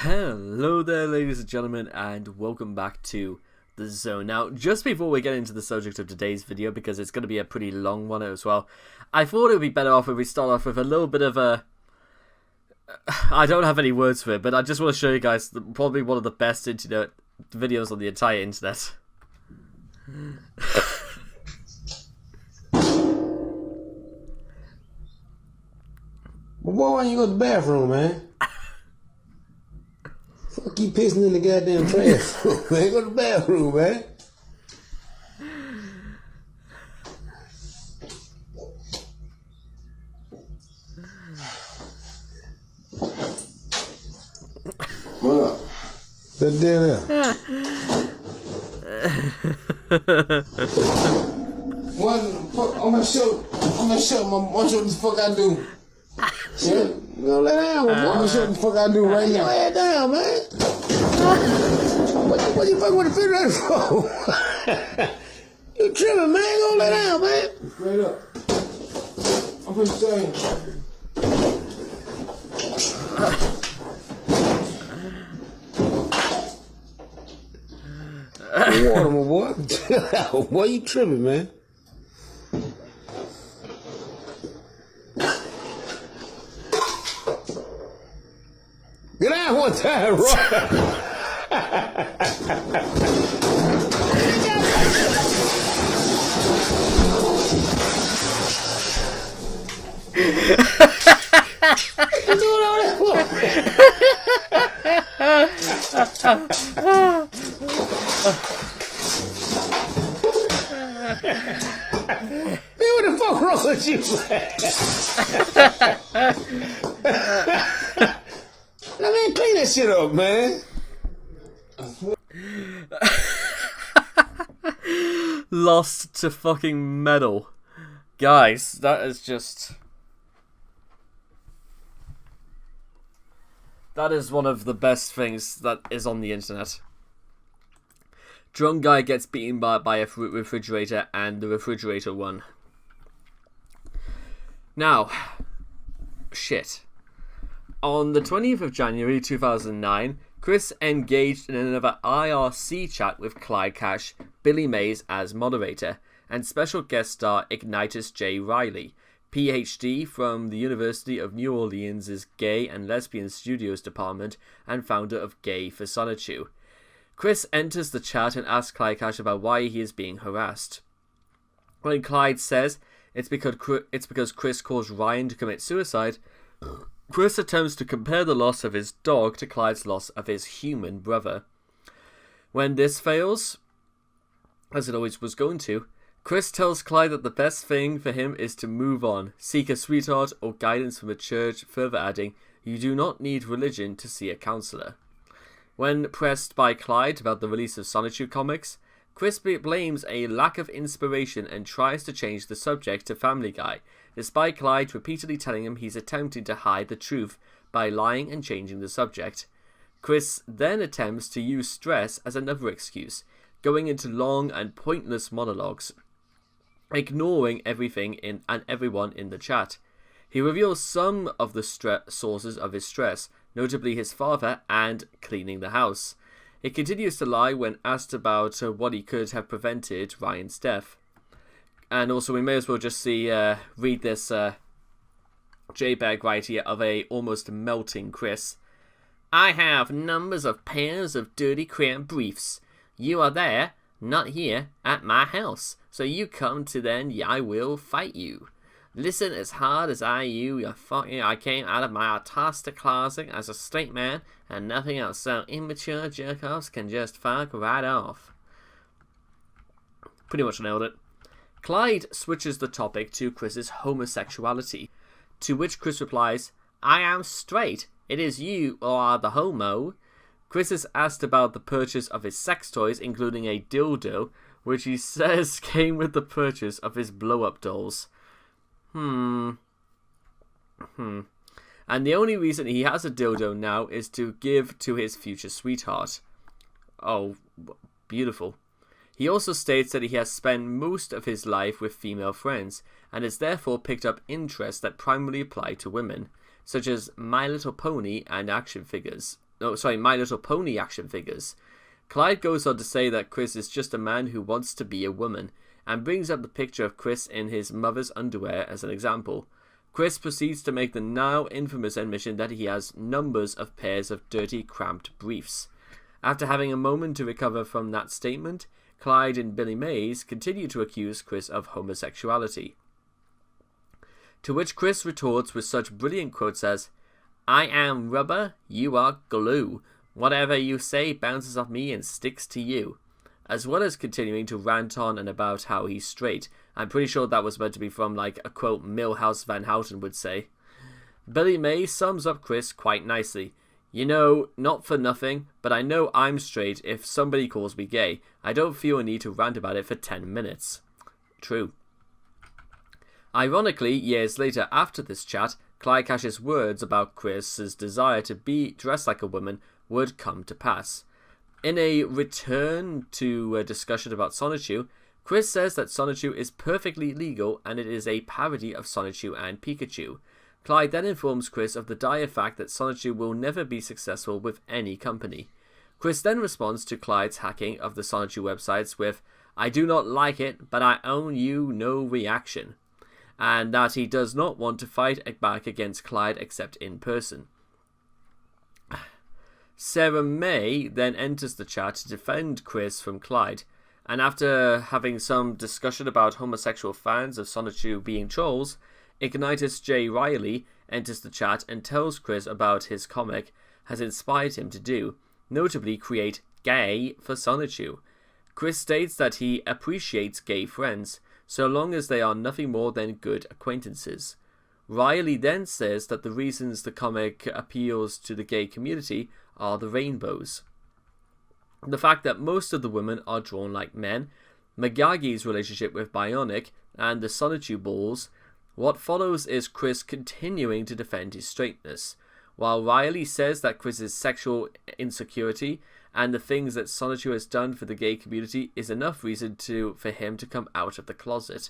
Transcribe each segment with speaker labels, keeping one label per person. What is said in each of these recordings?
Speaker 1: Hello there, ladies and gentlemen, and welcome back to The Zone. Now, just before we get into the subject of today's video, because it's going to be a pretty long one as well, I thought it would be better off if we start off with a little bit of a... I don't have any words for it, but I just want to show you guys probably one of the best internet videos on the entire internet.
Speaker 2: Well, boy, why you go to the bathroom, man? Fuck, keep pissing in the goddamn trash, man. Go to the bathroom, man. What up? That damn there. I'm gonna show what the fuck I do. Yeah, you gonna lay down, boy. I'm gonna show what the fuck I do right now. Lay down, man. What you fucking with the refrigerator for? You tripping, man. Go lay down, man. Straight up. I'm gonna say. Water, my boy. Chill out, boy. You tripping, man. Get out one time, right? You doing all that for? Man, what the fuck wrong with you, man? Now, man, clean that shit up, man.
Speaker 1: Lost to fucking metal. Guys, that is just... That is one of the best things that is on the internet. Drunk guy gets beaten by a refrigerator and the refrigerator won. Now, shit. On the 20th of January 2009, Chris engaged in another IRC chat with Clyde Cash, Billy Mays as moderator, and special guest star Ignatius J. Riley, PhD from the University of New Orleans' Gay and Lesbian Studios Department and founder of Gay for Solitude. Chris enters the chat and asks Clyde Cash about why he is being harassed. When Clyde says it's because Chris caused Ryan to commit suicide, Chris attempts to compare the loss of his dog to Clyde's loss of his human brother. When this fails, as it always was going to, Chris tells Clyde that the best thing for him is to move on, seek a sweetheart or guidance from a church, further adding, "You do not need religion to see a counsellor." When pressed by Clyde about the release of Solitude comics, Chris blames a lack of inspiration and tries to change the subject to Family Guy, despite Clyde repeatedly telling him he's attempting to hide the truth by lying and changing the subject. Chris then attempts to use stress as another excuse, going into long and pointless monologues, ignoring everything and everyone in the chat. He reveals some of the sources of his stress, notably his father and cleaning the house. He continues to lie when asked about what he could have prevented Ryan's death. And also, we may as well just read this JPEG right here of a almost melting Chris. "I have numbers of pairs of dirty cramped breifs. You are there, not here, at my house. So you come to then, I will fight you. Listen as hard as I came out of my artistic closet as a straight man, and nothing else, so immature jerk-offs can just fuck right off." Pretty much nailed it. Clyde switches the topic to Chris's homosexuality, to which Chris replies, "I am straight. It is you who are the homo." Chris is asked about the purchase of his sex toys, including a dildo, which he says came with the purchase of his blow-up dolls. And the only reason he has a dildo now is to give to his future sweetheart. Oh, beautiful. He also states that he has spent most of his life with female friends, and has therefore picked up interests that primarily apply to women, such as My Little Pony and action figures. My Little Pony action figures. Clyde goes on to say that Chris is just a man who wants to be a woman, and brings up the picture of Chris in his mother's underwear as an example. Chris proceeds to make the now infamous admission that he has numbers of pairs of dirty, cramped briefs. After having a moment to recover from that statement, Clyde and Billy Mays continue to accuse Chris of homosexuality. To which Chris retorts with such brilliant quotes as, "I am rubber, you are glue. Whatever you say bounces off me and sticks to you." As well as continuing to rant on and about how he's straight. I'm pretty sure that was meant to be from like a quote Milhouse Van Houten would say. Billy May sums up Chris quite nicely. "You know, not for nothing, but I know I'm straight if somebody calls me gay. I don't feel a need to rant about it for 10 minutes. True. Ironically, years later after this chat, Clyde Cash's words about Chris's desire to be dressed like a woman would come to pass. In a return to a discussion about Sonichu, Chris says that Sonichu is perfectly legal and it is a parody of Sonichu and Pikachu. Clyde then informs Chris of the dire fact that Sonichu will never be successful with any company. Chris then responds to Clyde's hacking of the Sonichu websites with, "I do not like it, but I owe you no reaction," and that he does not want to fight back against Clyde except in person. Sarah May then enters the chat to defend Chris from Clyde, and after having some discussion about homosexual fans of Sonichu being trolls, Ignitus J. Riley enters the chat and tells Chris about his comic has inspired him to do, notably create Gay for Sonichu. Chris states that he appreciates gay friends, so long as they are nothing more than good acquaintances. Riley then says that the reasons the comic appeals to the gay community are the rainbows. The fact that most of the women are drawn like men, Magagi's relationship with Bionic, and the Sonichu balls. What follows is Chris continuing to defend his straightness, while Riley says that Chris's sexual insecurity and the things that Sonichu has done for the gay community is enough reason for him to come out of the closet.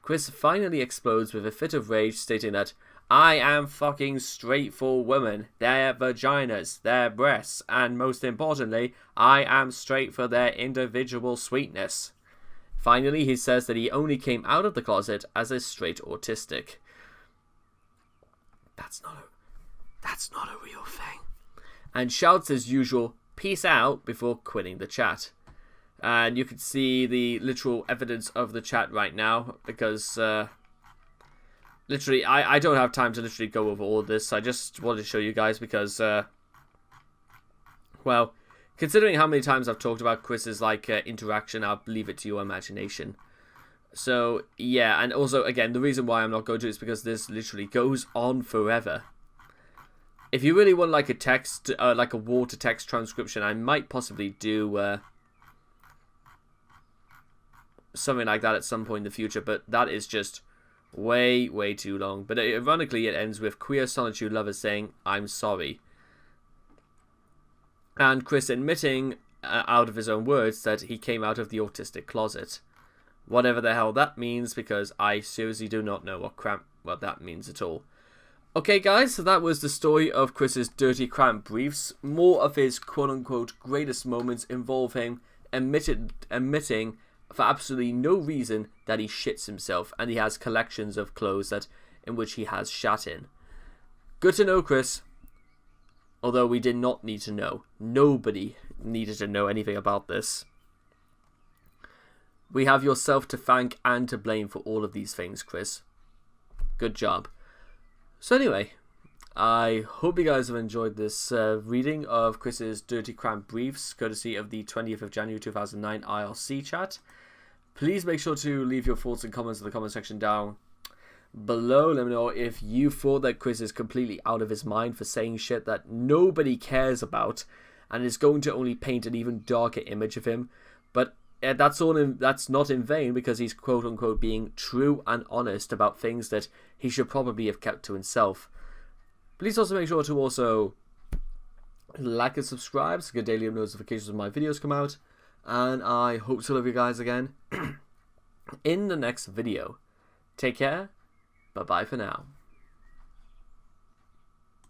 Speaker 1: Chris finally explodes with a fit of rage, stating that, "I am fucking straight for women, their vaginas, their breasts, and most importantly, I am straight for their individual sweetness." Finally, he says that he only came out of the closet as a straight autistic. That's not a real thing. And shouts as usual, "Peace out," before quitting the chat. And you can see the literal evidence of the chat right now, because literally, I don't have time to literally go over all this. I just wanted to show you guys because, well, considering how many times I've talked about Chris's interaction, I'll leave it to your imagination. So yeah, and also again, the reason why I'm not going to is because this literally goes on forever. If you really want like a text, like a wall to text transcription, I might possibly do something like that at some point in the future, but that is just way too long. But ironically, it ends with queer Sonichu lovers saying, "I'm sorry," and Chris admitting out of his own words that he came out of the autistic closet, whatever the hell that means, because I seriously do not know what that means at all. Okay guys, so that was the story of Chris's dirty cramped briefs. More of his quote-unquote greatest moments involve him admitting for absolutely no reason that he shits himself, and he has collections of clothes in which he has shat in. Good to know, Chris. Although we did not need to know. Nobody needed to know anything about this. We have yourself to thank and to blame for all of these things, Chris. Good job. So anyway, I hope you guys have enjoyed this reading of Chris's Dirty Cramped Briefs, courtesy of the 20th of January 2009 IRC chat. Please make sure to leave your thoughts and comments in the comment section down below. Let me know if you thought that Chris is completely out of his mind for saying shit that nobody cares about and is going to only paint an even darker image of him. But that's not in vain, because he's quote-unquote being true and honest about things that he should probably have kept to himself. Please also make sure to also like and subscribe so you get daily notifications when my videos come out. And I hope to love you guys again in the next video. Take care. Bye-bye for now.